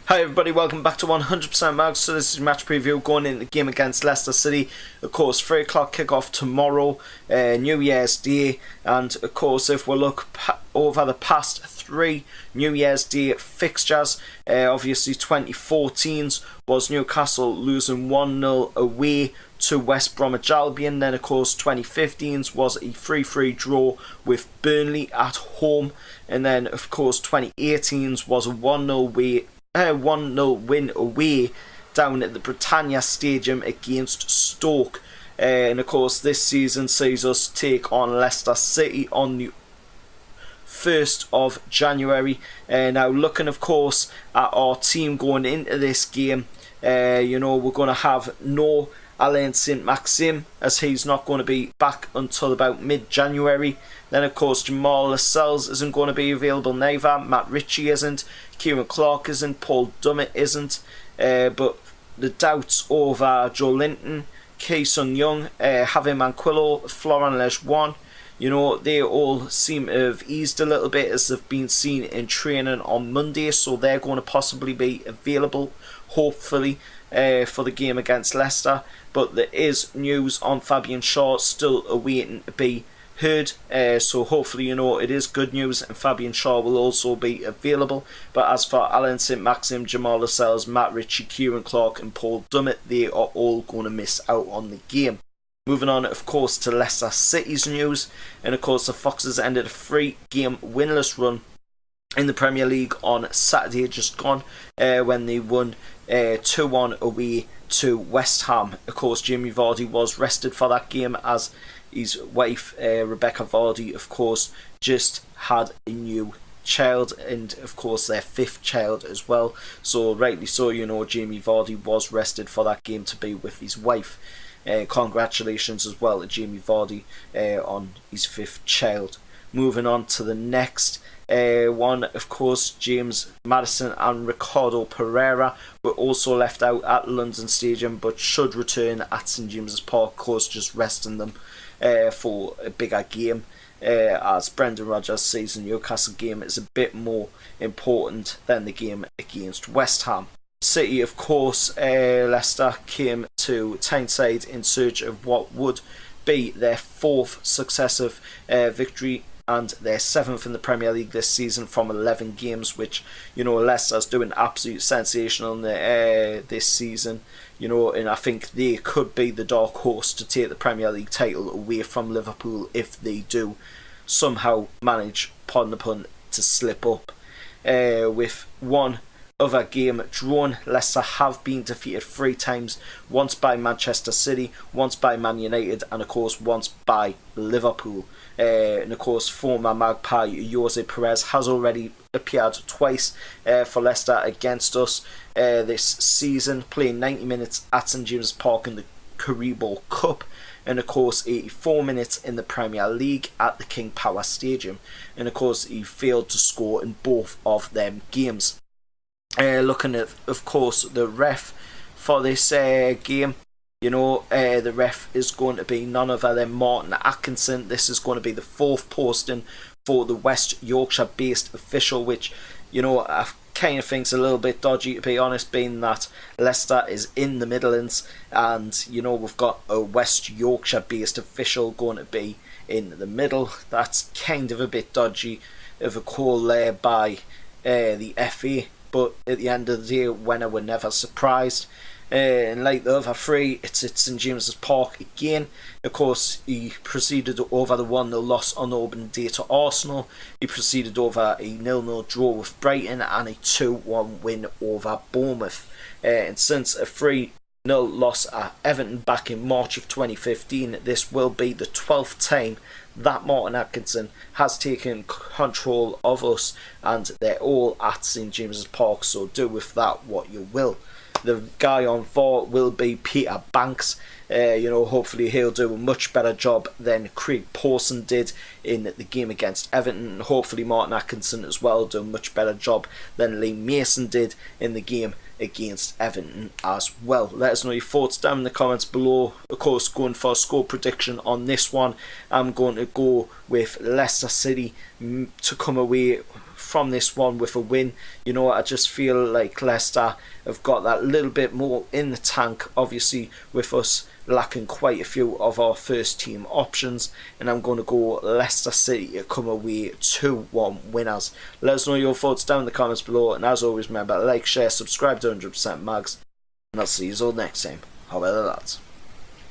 Hi everybody, welcome back to 100% Mags. So this is match preview going into the game against Leicester City. Of course, 3 o'clock kick-off tomorrow, New Year's Day. And of course, if we look over the past 3 New Year's Day fixtures, obviously 2014's was Newcastle losing 1-0 away to West Bromwich Albion. Then of course 2015's was a 3-3 draw with Burnley at home. And then of course 2018's was a 1-0 win away down at the Britannia Stadium against Stoke. And of course this season sees us take on Leicester City on the 1st of January. Now looking of course at our team going into this game, we're going to have no Alain Saint-Maximin, as he's not going to be back until about mid-January. Then of course Jamal Lascelles isn't going to be available neither, Matt Ritchie isn't, Kieran Clark isn't, Paul Dummett isn't, but the doubts over Joe Linton, Kei Sun Young, Javi Manquillo, Florent Lejeune, they all seem to have eased a little bit as they've been seen in training on Monday, so they're going to possibly be available, hopefully, for the game against Leicester. But there is news on Fabian Schär still awaiting to be heard, so hopefully it is good news and Fabian Schär will also be available. But as for Alain Saint-Maximin, Jamal Lascelles, Matt Ritchie, Kieran Clark and Paul Dummett, they are all going to miss out on the game. Moving on, of course, to Leicester City's news, and of course the Foxes ended a 3-game winless run in the Premier League on Saturday just gone, when they won 2-1 away to West Ham. Of course, Jamie Vardy was rested for that game as his wife, Rebecca Vardy, of course, just had a new child, and of course their 5th child as well. So rightly so, Jamie Vardy was rested for that game to be with his wife. Congratulations as well to Jamie Vardy on his 5th child. Moving on to the next one, of course, James Maddison and Ricardo Pereira were also left out at London Stadium but should return at St James's Park, of course, just resting them for a bigger game, as Brendan Rodgers says the Newcastle game is a bit more important than the game against West Ham. City, of course, Leicester came to Tyneside in search of what would be their 4th successive victory and their 7th in the Premier League this season from 11 games, which Leicester's doing absolute sensational this season, and I think they could be the dark horse to take the Premier League title away from Liverpool if they do somehow manage, pardon the pun, to slip up. With one other game drawn, Leicester have been defeated 3 times, once by Manchester City, once by Man United, and of course once by Liverpool. And of course former Magpie Jose Perez has already appeared twice for Leicester against us this season, playing 90 minutes at St James's Park in the Carabao Cup, and of course 84 minutes in the Premier League at the King Power Stadium, and of course he failed to score in both of them games. Looking at, of course, the ref for this game, the ref is going to be none other than Martin Atkinson. This is going to be the 4th posting for the West Yorkshire based official, which I kind of think's a little bit dodgy, to be honest, being that Leicester is in the Midlands and we've got a West Yorkshire based official going to be in the middle. That's kind of a bit dodgy of a call there by the FA. But at the end of the day, winner were never surprised. And like the other 3, it's at St James's Park again. Of course, he proceeded over the 1-0 loss on the opening day to Arsenal. He proceeded over a 0-0 draw with Brighton and a 2-1 win over Bournemouth. And since a 3-0 loss at Everton back in March of 2015, this will be the 12th time that Martin Atkinson has taken control of us, and they're all at St James's Park, so do with that what you will. The guy on 4 will be Peter Banks. Hopefully he'll do a much better job than Craig Pawson did in the game against Everton, and hopefully Martin Atkinson as well do a much better job than Liam Mason did in the game against Everton as well. Let us know your thoughts down in the comments below. Of course, going for a score prediction on this one, I'm going to go with Leicester City to come away from this one with a win. You know, I just feel like Leicester have got that little bit more in the tank, obviously with us lacking quite a few of our first team options, and I'm going to go Leicester City to come away 2-1 winners. Let us know your thoughts down in the comments below, and as always remember, like, share, subscribe to 100% Mags, and I'll see you all next time. How about that?